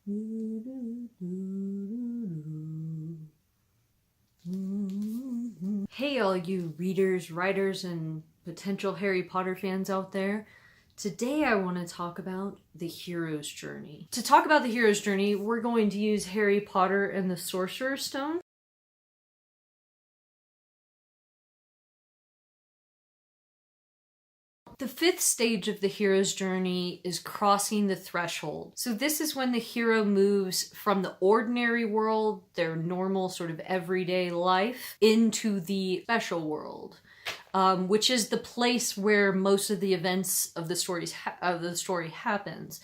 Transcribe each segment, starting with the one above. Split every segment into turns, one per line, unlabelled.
Hey all you readers, writers, and potential Harry Potter fans out there. Today I want to talk about the hero's journey. To talk about the hero's journey, we're going to use Harry Potter and the Sorcerer's Stone. The fifth stage of the hero's journey is crossing the threshold. So this is when the hero moves from the ordinary world, their normal sort of everyday life, into the special world. Which is the place where most of the events of the story happens.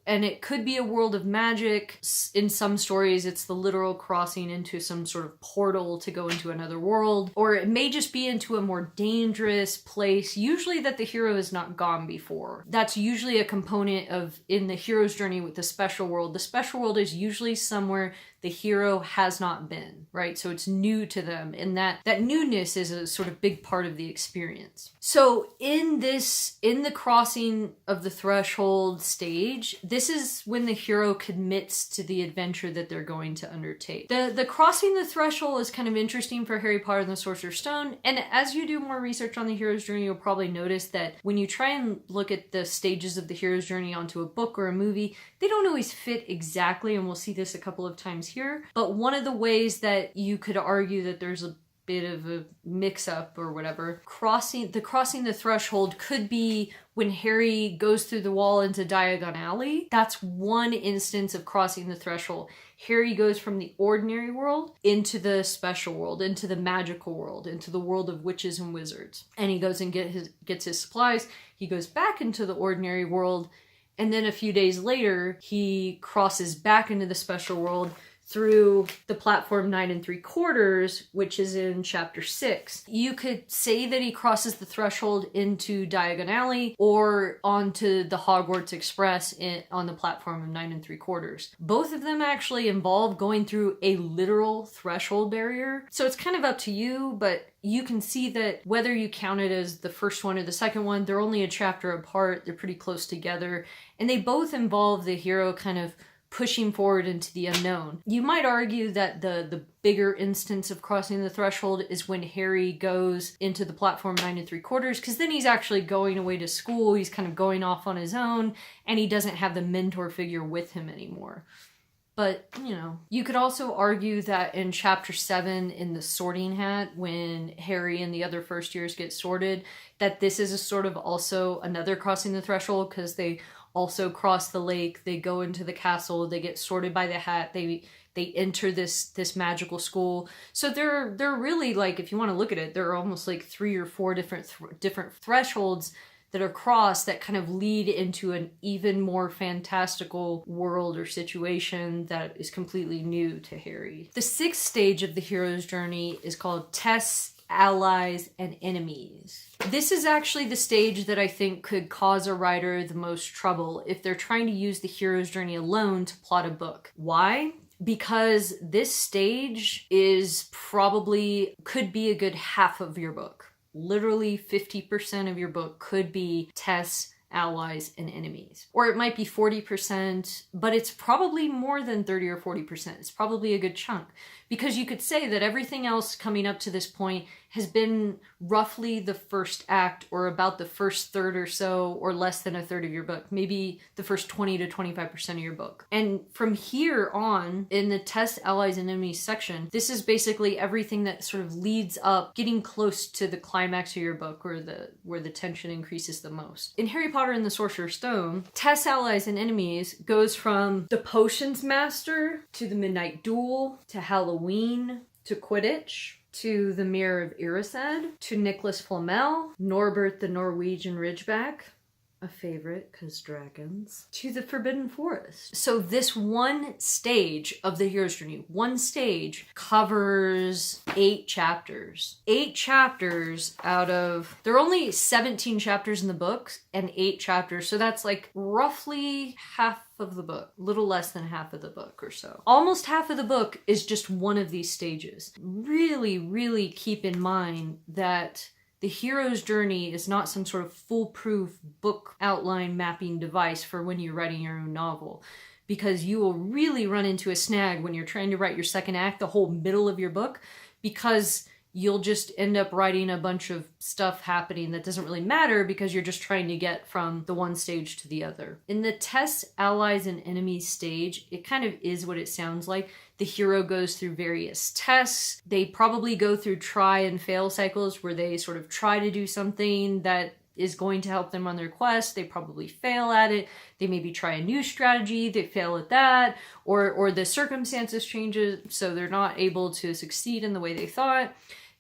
And it could be a world of magic. In some stories, it's the literal crossing into some sort of portal to go into another world. Or it may just be into a more dangerous place, usually that the hero has not gone before. That's usually a component of, in the hero's journey with the special world. The special world is usually somewhere the hero has not been, right? So it's new to them, and that newness is a sort of big part of the experience. So in the crossing of the threshold stage, this is when the hero commits to the adventure that they're going to undertake. The crossing the threshold is kind of interesting for Harry Potter and the Sorcerer's Stone, and as you do more research on the hero's journey, you'll probably notice that when you try and look at the stages of the hero's journey onto a book or a movie, they don't always fit exactly, and we'll see this a couple of times here. But one of the ways that you could argue that there's a bit of a mix-up or whatever, crossing the threshold could be when Harry goes through the wall into Diagon Alley. That's one instance of crossing the threshold. Harry goes from the ordinary world into the special world, into the magical world, into the world of witches and wizards. And he goes and gets his supplies. He goes back into the ordinary world, and then a few days later, he crosses back into the special world through the platform 9 3/4, which is in chapter 6. You could say that he crosses the threshold into Diagon Alley or onto the Hogwarts Express on the platform of 9 3/4. Both of them actually involve going through a literal threshold barrier. So it's kind of up to you, but you can see that whether you count it as the first one or the second one, they're only a chapter apart. They're pretty close together, and they both involve the hero kind of pushing forward into the unknown. You might argue that the bigger instance of crossing the threshold is when Harry goes into the platform 9 3/4, because then he's actually going away to school, he's kind of going off on his own, and he doesn't have the mentor figure with him anymore. But, you could also argue that in chapter 7 in the Sorting Hat, when Harry and the other first years get sorted, that this is a sort of also another crossing the threshold, because they also cross the lake, they go into the castle, they get sorted by the hat, they enter this magical school. So they're really, like, if you want to look at it, there are almost like 3 or 4 different thresholds that are crossed that kind of lead into an even more fantastical world or situation that is completely new to Harry. The 6th stage of the hero's journey is called Tests, Allies, and Enemies. This is actually the stage that I think could cause a writer the most trouble if they're trying to use the hero's journey alone to plot a book. Why? Because this stage could be a good half of your book. Literally 50% of your book could be tests, allies, and enemies. Or it might be 40%, but it's probably more than 30 or 40%. It's probably a good chunk. Because you could say that everything else coming up to this point has been roughly the first act, or about the first third or so, or less than a third of your book. Maybe the first 20 to 25% of your book. And from here on, in the Test, Allies, and Enemies section, this is basically everything that sort of leads up, getting close to the climax of your book, or where the tension increases the most. In Harry Potter and the Sorcerer's Stone, Test, Allies, and Enemies goes from the Potions Master, to the Midnight Duel, to Halloween, to Quidditch, to the Mirror of Erised, to Nicholas Flamel, Norbert the Norwegian Ridgeback, a favorite because dragons, to the Forbidden Forest. So this one stage of the hero's journey, one stage, covers 8 chapters. 8 chapters out of, there are only 17 chapters in the books and 8 chapters, so that's like roughly half of the book, little less than half of the book or so. Almost half of the book is just one of these stages. Really, really keep in mind that the hero's journey is not some sort of foolproof book outline mapping device for when you're writing your own novel. because you will really run into a snag when you're trying to write your second act, the whole middle of your book, because you'll just end up writing a bunch of stuff happening that doesn't really matter because you're just trying to get from the one stage to the other. In the test, allies, and enemies stage, it kind of is what it sounds like. The hero goes through various tests. They probably go through try and fail cycles where they sort of try to do something that is going to help them on their quest. They probably fail at it. They maybe try a new strategy. They fail at that. Or the circumstances changes so they're not able to succeed in the way they thought.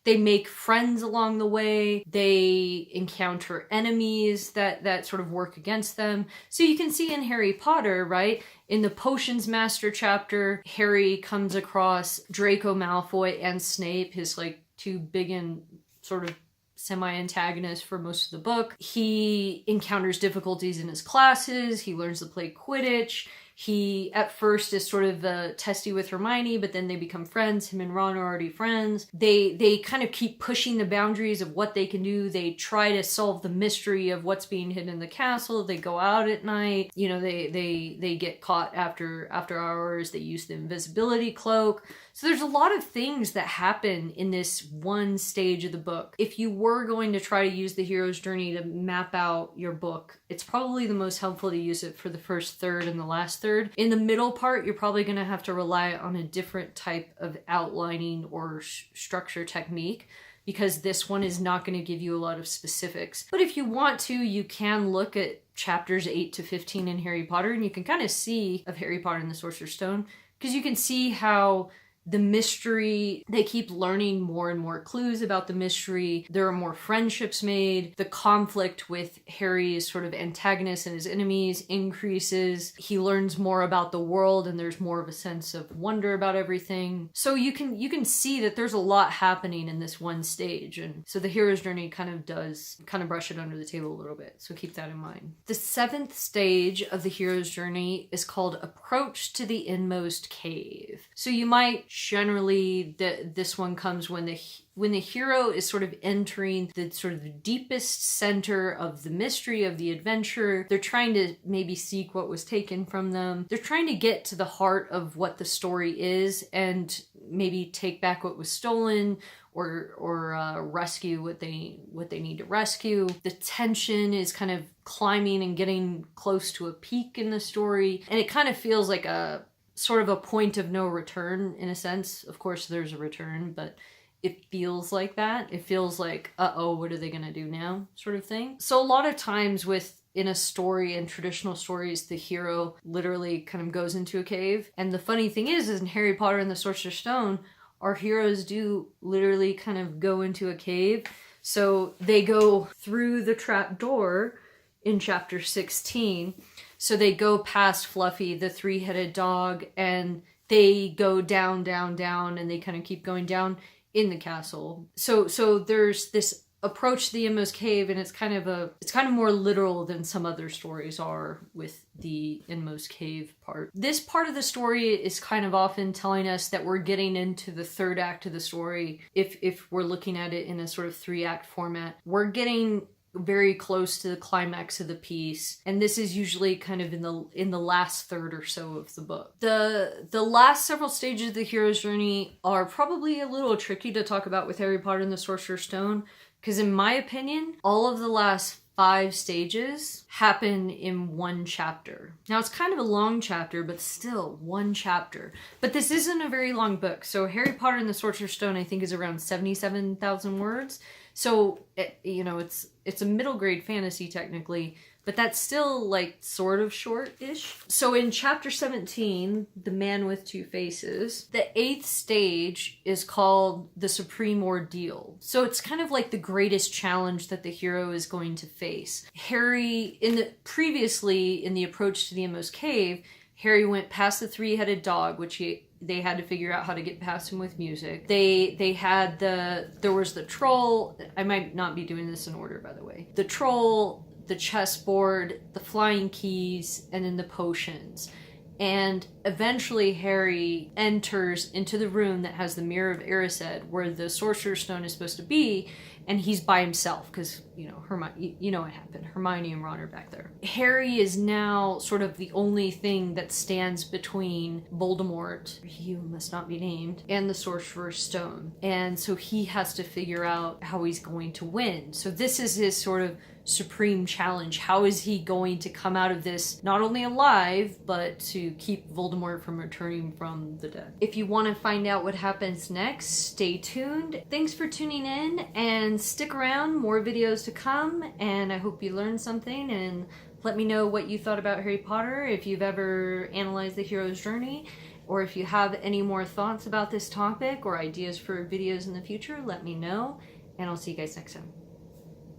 They make friends along the way. They encounter enemies that sort of work against them. So you can see in Harry Potter, right? In the Potions Master chapter, Harry comes across Draco Malfoy and Snape, his like two big and sort of semi-antagonist for most of the book. He encounters difficulties in his classes. He learns to play Quidditch. He, at first, is sort of testy with Hermione, but then they become friends. Him and Ron are already friends. They kind of keep pushing the boundaries of what they can do. They try to solve the mystery of what's being hidden in the castle. They go out at night. You know, they get caught after hours. They use the invisibility cloak. So there's a lot of things that happen in this one stage of the book. If you were going to try to use the hero's journey to map out your book, it's probably the most helpful to use it for the first third and the last third. In the middle part, you're probably going to have to rely on a different type of outlining or structure technique, because this one is not going to give you a lot of specifics. But if you want to, you can look at chapters 8 to 15 in Harry Potter, and you can kind of see of Harry Potter and the Sorcerer's Stone, because you can see how the mystery, they keep learning more and more clues about the mystery. There are more friendships made. The conflict with Harry's sort of antagonists and his enemies increases. He learns more about the world, and there's more of a sense of wonder about everything. So you can see that there's a lot happening in this one stage. And so the hero's journey kind of brush it under the table a little bit. So keep that in mind. The 7th stage of the hero's journey is called Approach to the Inmost Cave. So you might generally, this one comes when the hero is sort of entering the sort of the deepest center of the mystery of the adventure. They're trying to maybe seek what was taken from them. They're trying to get to the heart of what the story is and maybe take back what was stolen, or rescue what they need to rescue. The tension is kind of climbing and getting close to a peak in the story, and it kind of feels like a sort of a point of no return in a sense. Of course, there's a return, but it feels like that. It feels like, uh-oh, what are they gonna do now, sort of thing. So a lot of times in a story, in traditional stories, the hero literally kind of goes into a cave. And the funny thing is in Harry Potter and the Sorcerer's Stone, our heroes do literally kind of go into a cave. So they go through the trap door in chapter 16. So they go past Fluffy, the three-headed dog, and they go down, down, down, and they kind of keep going down in the castle. So there's this approach to the Inmost Cave, and it's kind of more literal than some other stories are with the Inmost Cave part. This part of the story is kind of often telling us that we're getting into the third act of the story. If we're looking at it in a sort of 3-act format, we're getting very close to the climax of the piece, and this is usually kind of in the last third or so of the book. The last several stages of the hero's journey are probably a little tricky to talk about with Harry Potter and the Sorcerer's Stone, because in my opinion, all of the last 5 stages happen in one chapter. Now it's kind of a long chapter, but still one chapter. But this isn't a very long book. So Harry Potter and the Sorcerer's Stone, I think, is around 77,000 words. So, it's a middle grade fantasy technically, but that's still like sort of short-ish. So in chapter 17, The Man with Two Faces, the 8th stage is called the Supreme Ordeal. So it's kind of like the greatest challenge that the hero is going to face. Harry, previously in the approach to the Inmost Cave, Harry went past the three-headed dog, which they had to figure out how to get past him with music. There was the troll. I might not be doing this in order, by the way. The troll, the chessboard, the flying keys, and then the potions. And eventually Harry enters into the room that has the Mirror of Erised, where the Sorcerer's Stone is supposed to be, and he's by himself because, you know, Hermione, you know what happened. Hermione and Ron are back there. Harry is now sort of the only thing that stands between Voldemort, he must not be named, and the Sorcerer's Stone. And so he has to figure out how he's going to win. So this is his sort of supreme challenge. How is he going to come out of this not only alive, but to keep Voldemort from returning from the dead? If you want to find out what happens next, stay tuned. Thanks for tuning in, and stick around, more videos to come, and I hope you learned something, and let me know what you thought about Harry Potter, if you've ever analyzed the hero's journey, or if you have any more thoughts about this topic or ideas for videos in the future, let me know, and I'll see you guys next time.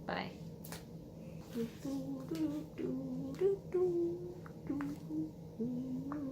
Bye. Do, do, do, do, do, do, do, do.